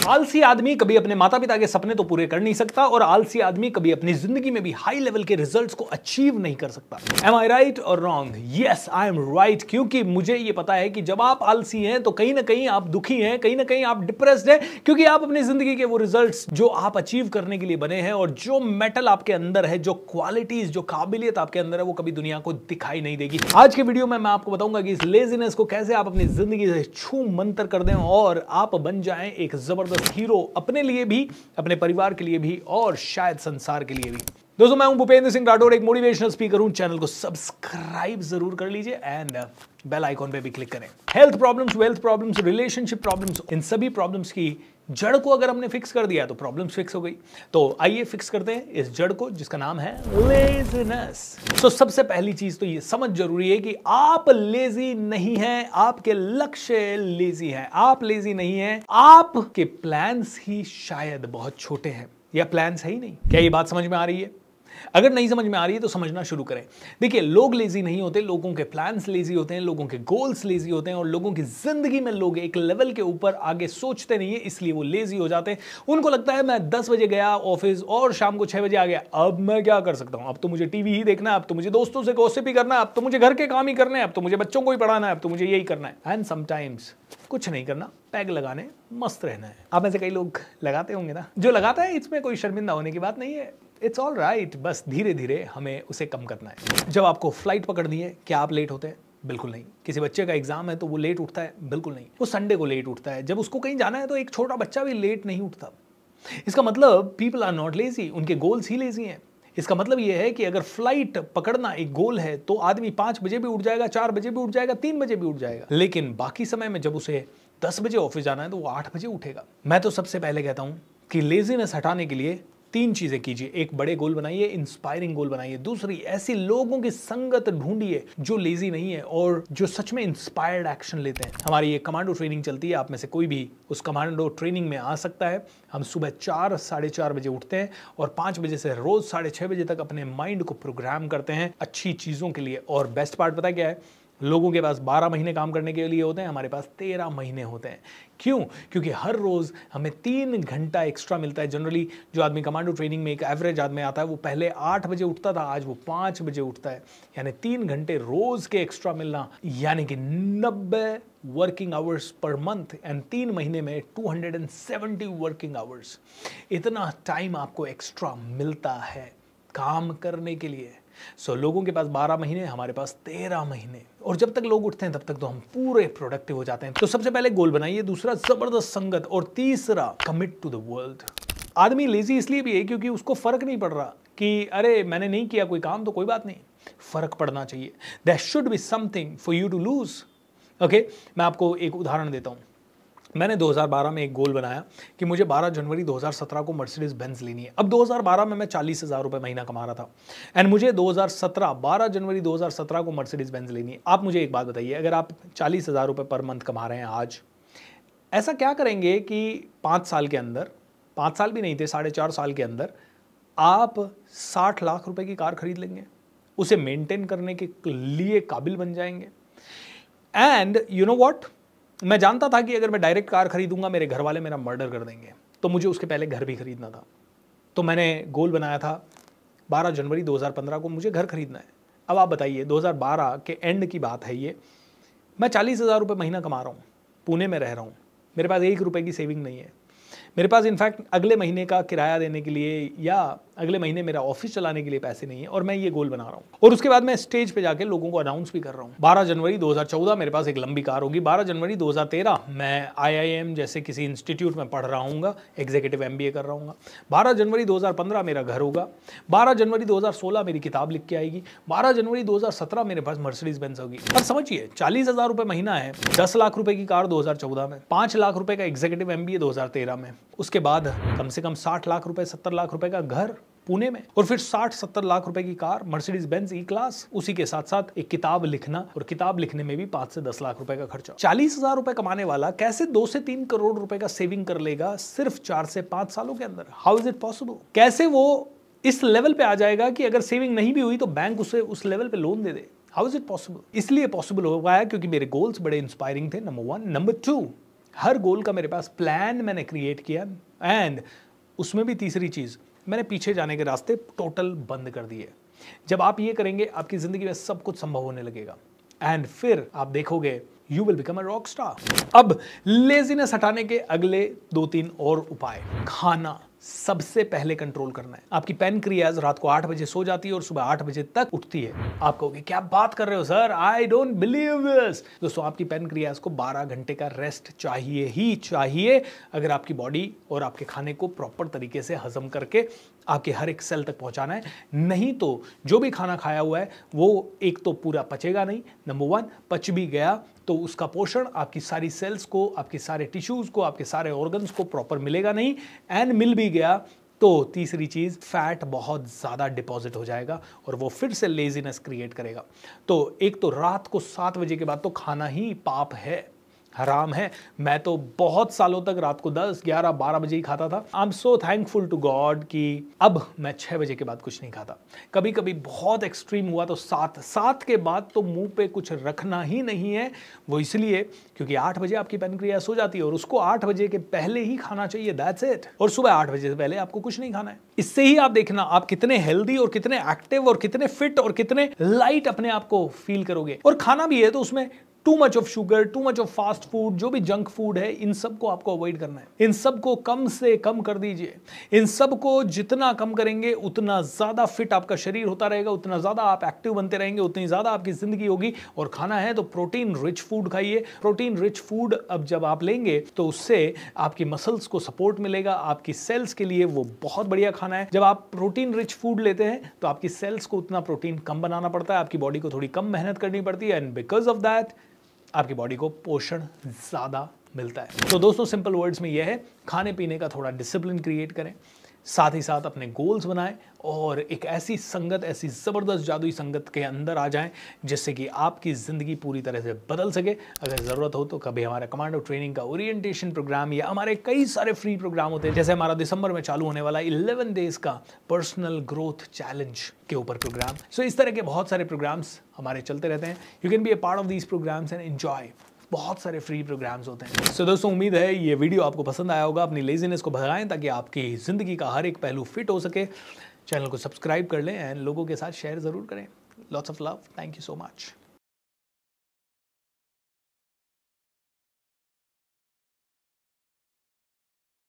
आलसी आदमी कभी अपने माता पिता के सपने तो पूरे कर नहीं सकता और आलसी आदमी कभी अपनी जिंदगी में भी हाई लेवल के रिजल्ट्स को अचीव नहीं कर सकता। एम आई राइट और wrong? Yes, I am right, क्योंकि मुझे ये पता है कि जब आप आलसी हैं तो कहीं ना कहीं आप दुखी हैं, कहीं ना कहीं आप डिप्रेस्ड हैं, क्योंकि आप अपनी जिंदगी के वो रिजल्ट्स जो आप अचीव करने के लिए बने हैं और जो मेटल आपके अंदर है, जो क्वालिटीज, जो काबिलियत आपके अंदर है, वो कभी दुनिया को दिखाई नहीं देगी। आज के वीडियो में मैं आपको बताऊंगा कि इस लेजीनेस को कैसे आप अपनी जिंदगी से छू मंतर कर दें और आप बन जाएं एक जबरदस्त हीरो, अपने लिए भी, अपने परिवार के लिए भी और शायद संसार के लिए भी। दोस्तों, मैं हूं भूपेंद्र सिंह राठौर, एक मोटिवेशनल स्पीकर हूं। चैनल को सब्सक्राइब जरूर कर लीजिए एंड बेल आइकॉन पे भी क्लिक करें। Health problems, wealth problems, relationship problems, इन सभी प्रॉब्लम्स की जड़ को अगर हमने फिक्स कर दिया तो प्रॉब्लम्स फिक्स हो गई। तो आइए फिक्स करते हैं इस जड़ को, जिसका नाम है लेजीनेस। तो सबसे पहली चीज तो ये समझ जरूरी है कि आप लेजी नहीं हैं, आपके लक्ष्य लेजी हैं। आप लेजी नहीं हैं, आपके प्लान्स ही शायद बहुत छोटे हैं या प्लान्स है ही नहीं। क्या ये बात समझ में आ रही है? अगर नहीं समझ में आ रही है तो समझना शुरू करें। देखिए, लोग लेजी नहीं होते, लोगों के प्लान्स लेजी होते हैं, लोगों के गोल्स लेजी होते हैं और लोगों की जिंदगी में लोग एक लेवल के ऊपर आगे सोचते नहीं है, इसलिए वो लेजी हो जाते हैं। उनको लगता है मैं 10 बजे गया ऑफिस और शाम को 6 बजे आ गया, अब मैं क्या कर सकता हूं? अब तो मुझे टीवी ही देखना है, अब तो मुझे दोस्तों से गॉसिप ही करना है, अब तो मुझे घर के काम ही करने हैं, अब तो मुझे बच्चों को ही पढ़ाना है, अब तो मुझे यही करना है। एंड समटाइम्स कुछ नहीं करना, पैग लगाने, मस्त रहना है। आप में से कई लोग लगाते होंगे ना। जो लगाता है इसमें कोई शर्मिंदा होने की बात नहीं है, इट्स ऑल राइट। बस धीरे धीरे हमें उसे कम करना है। जब आपको फ्लाइट पकड़नी है, क्या आप लेट होते हैं? बिल्कुल नहीं। किसी बच्चे का एग्जाम है तो वो लेट उठता है? बिल्कुल नहीं। वो संडे को लेट उठता है। जब उसको कहीं जाना है तो एक छोटा बच्चा भी लेट नहीं उठता। इसका मतलब पीपल आर नॉट लेजी, उनके गोल्स ही लेजी हैं। इसका मतलब यह है कि अगर फ्लाइट पकड़ना एक गोल है तो आदमी 5 बजे भी उठ जाएगा, 4 बजे भी उठ जाएगा, 3 बजे भी उठ जाएगा, लेकिन बाकी समय में जब उसे 10 बजे ऑफिस जाना है तो वो 8 बजे उठेगा। मैं तो सबसे पहले कहता हूं कि लेजीनेस हटाने के लिए 3 चीजें कीजिए। एक, बड़े गोल बनाइए, इंस्पायरिंग गोल बनाइए। दूसरी, ऐसी लोगों की संगत ढूंढिए जो लेजी नहीं है और जो सच में इंस्पायर्ड एक्शन लेते हैं। हमारी ये कमांडो ट्रेनिंग चलती है, आप में से कोई भी उस कमांडो ट्रेनिंग में आ सकता है। हम सुबह 4, साढ़े 4 बजे उठते हैं और 5 बजे से रोज 6:30 बजे तक अपने माइंड को प्रोग्राम करते हैं अच्छी चीजों के लिए। और बेस्ट पार्ट पता क्या है? लोगों के पास 12 महीने काम करने के लिए होते हैं, हमारे पास 13 महीने होते हैं। क्यों? क्योंकि हर रोज हमें 3 घंटा एक्स्ट्रा मिलता है। जनरली जो आदमी कमांडो ट्रेनिंग में, एक एवरेज आदमी आता है, वो पहले 8 बजे उठता था, आज वो 5 बजे उठता है। यानी 3 घंटे रोज के एक्स्ट्रा मिलना, यानी कि 90 working hours per month and 3 महीने में 270 वर्किंग आवर्स। इतना टाइम आपको एक्स्ट्रा मिलता है काम करने के लिए। लोगों के पास 12 महीने, हमारे पास 13 महीने। और जब तक लोग उठते हैं तब तक तो हम पूरे प्रोडक्टिव हो जाते हैं। तो सबसे पहले गोल बनाइए, दूसरा जबरदस्त संगत, और तीसरा कमिट टू द वर्ल्ड। आदमी लेजी इसलिए भी है क्योंकि उसको फर्क नहीं पड़ रहा कि अरे मैंने नहीं किया कोई काम तो कोई बात नहीं। फर्क पड़ना चाहिए। There should be something for you to lose. Okay, मैं आपको एक उदाहरण देता हूं। मैंने 2012 में एक गोल बनाया कि मुझे 12 जनवरी 2017 को मर्सिडीज बेंज लेनी है। अब 2012 में मैं 40,000 रुपये महीना कमा रहा था एंड मुझे 12 जनवरी 2017 को मर्सिडीज बेंज लेनी है। आप मुझे एक बात बताइए, अगर आप 40,000 रुपये पर मंथ कमा रहे हैं आज, ऐसा क्या करेंगे कि 5 साल के अंदर, 5 साल भी नहीं थे, 4.5 साल के अंदर आप 60 लाख रुपए की कार खरीद लेंगे, उसे मेंटेन करने के लिए काबिल बन जाएंगे। एंड यू नो व्हाट, मैं जानता था कि अगर मैं डायरेक्ट कार खरीदूंगा मेरे घर वाले मेरा मर्डर कर देंगे, तो मुझे उसके पहले घर भी खरीदना था। तो मैंने गोल बनाया था 12 जनवरी 2015 को मुझे घर खरीदना है। अब आप बताइए, 2012 के एंड की बात है ये, मैं 40,000 रुपये महीना कमा रहा हूँ, पुणे में रह रहा हूँ, मेरे पास 1 रुपये की सेविंग नहीं है। मेरे पास इनफैक्ट अगले महीने का किराया देने के लिए या अगले महीने मेरा ऑफिस चलाने के लिए पैसे नहीं है और मैं ये गोल बना रहा हूँ। और उसके बाद मैं स्टेज पे जाके लोगों को अनाउंस भी कर रहा हूँ। 12 जनवरी 2014 मेरे पास एक लंबी कार होगी। 12 जनवरी 2013 मैं IIM जैसे किसी इंस्टीट्यूट में पढ़ रहा हूँ, एग्जीक्यूटिव MBA कर रहा हूँ। 12 जनवरी 2015 मेरा घर होगा। 12 जनवरी 2016 मेरी किताब लिख के आएगी। 12 जनवरी 2017 मेरे पास मर्सिडीज बेंज होगी। अब समझिए, 40,000 रुपये महीना है, 10 लाख रुपए की कार 2014 में, 5 लाख रुपए का एग्जीक्यूटिव MBA 2013 में, उसके बाद कम से कम 60 लाख रुपए, 70 लाख रुपए का घर पुणे में, और फिर 60-70 लाख रुपए की कार मर्सिडीज बेंज E-क्लास। उसी के साथ साथ एक किताब लिखना, और किताब लिखने में भी 5 से 10 लाख रुपए का खर्चा। 40,000 रुपए कमाने वाला कैसे 2 से 3 करोड़ रुपए का सेविंग कर लेगा सिर्फ 4 से 5 सालों के अंदर? How is it possible? कैसे वो इस लेवल पे आ जाएगा कि अगर सेविंग नहीं भी हुई तो बैंक उसे उस लेवल पे loan they they? How is it possible? इसलिए पॉसिबल हो पाया क्योंकि मेरे गोल्स बड़े इंस्पायरिंग थे, नंबर 1। नंबर 2, हर गोल का मेरे पास प्लान मैंने क्रिएट किया, एंड उसमें भी तीसरी चीज़, मैंने पीछे जाने के रास्ते टोटल बंद कर दिए। जब आप ये करेंगे आपकी ज़िंदगी में सब कुछ संभव होने लगेगा, एंड फिर आप देखोगे you will become a rock star. अब लेजीनेस हटाने के अगले 2-3 और उपाय। खाना सबसे पहले कंट्रोल करना है। आपकी पैनक्रियाज रात को 8 बजे सो जाती है और सुबह 8 बजे तक उठती है। आप कहोगे क्या बात कर रहे हो sir, I don't believe this. दोस्तों, आपकी पैनक्रियाज को 12 घंटे का रेस्ट चाहिए ही चाहिए, अगर आपकी बॉडी और आपके खाने को प्रॉपर तरीके से हजम करके आपके हर एक सेल तक पहुंचाना है। नहीं तो जो भी खाना खाया हुआ है वो एक तो पूरा पचेगा नहीं, नंबर 1, पच भी गया तो उसका पोषण आपकी सारी सेल्स को, आपके सारे टिश्यूज को, आपके सारे ऑर्गन्स को प्रॉपर मिलेगा नहीं, एंड मिल भी गया तो तीसरी चीज फैट बहुत ज्यादा डिपॉजिट हो जाएगा और वो फिर से लेजीनेस क्रिएट करेगा। तो एक तो रात को 7 बजे के बाद तो खाना ही पाप है, हराम है। मैं तो बहुत सालों तक रात को 10, 11, 12 बजे ही खाता था। I am so thankful to God कि अब मैं 6 बजे के बाद कुछ नहीं खाता। कभी कभी बहुत एक्सट्रीम हुआ तो 7 के बाद तो मुंह पे कुछ रखना ही नहीं है। वो इसलिए क्योंकि 8 बजे आपकी पैनक्रियाज सो जाती है और उसको 8 बजे के पहले ही खाना चाहिए, दैट्स इट। और सुबह 8 बजे से पहले आपको कुछ नहीं खाना है। इससे ही आप देखना आप कितने हेल्दी और कितने एक्टिव और कितने फिट और कितने लाइट अपने आप को फील करोगे। और खाना भी है तो उसमें too much of sugar, too much of fast food, जो भी जंक फूड है, इन सब को आपको अवॉइड करना है। इन सब को कम से कम कर दीजिए। इन सब को जितना कम करेंगे उतना ज्यादा फिट आपका शरीर होता रहेगा, उतना ज्यादा आप एक्टिव बनते रहेंगे, उतनी ज्यादा आपकी जिंदगी होगी। और खाना है तो प्रोटीन रिच फूड खाइए। प्रोटीन रिच फूड अब जब आप लेंगे तो उससे आपकी मसल्स को सपोर्ट मिलेगा, आपकी सेल्स के लिए वो बहुत बढ़िया खाना है। जब आप प्रोटीन रिच फूड लेते हैं तो आपकी सेल्स को उतना प्रोटीन कम बनाना पड़ता है, आपकी बॉडी को थोड़ी कम मेहनत करनी पड़ती है, एंड बिकॉज ऑफ दैट आपकी बॉडी को पोषण ज्यादा मिलता है। तो दोस्तों, सिंपल वर्ड्स में यह है, खाने पीने का थोड़ा डिसिप्लिन क्रिएट करें, साथ ही साथ अपने गोल्स बनाएं और एक ऐसी संगत, ऐसी जबरदस्त जादुई संगत के अंदर आ जाएं जिससे कि आपकी जिंदगी पूरी तरह से बदल सके। अगर जरूरत हो तो कभी हमारा कमांडो ट्रेनिंग का ओरिएंटेशन प्रोग्राम या हमारे कई सारे फ्री प्रोग्राम होते हैं, जैसे हमारा दिसंबर में चालू होने वाला 11 डेज का पर्सनल ग्रोथ चैलेंज के ऊपर प्रोग्राम। सो इस तरह के बहुत सारे प्रोग्राम्स हमारे चलते रहते हैं। You can be a part of these programmes and enjoy. बहुत सारे फ्री प्रोग्राम्स होते हैं। सो दोस्तों, उम्मीद है ये वीडियो आपको पसंद आया होगा। अपनी लेजीनेस को भगाएं ताकि आपकी जिंदगी का हर एक पहलू फिट हो सके। चैनल को सब्सक्राइब कर लें एंड लोगों के साथ शेयर जरूर करें। Lots of love, thank you so much.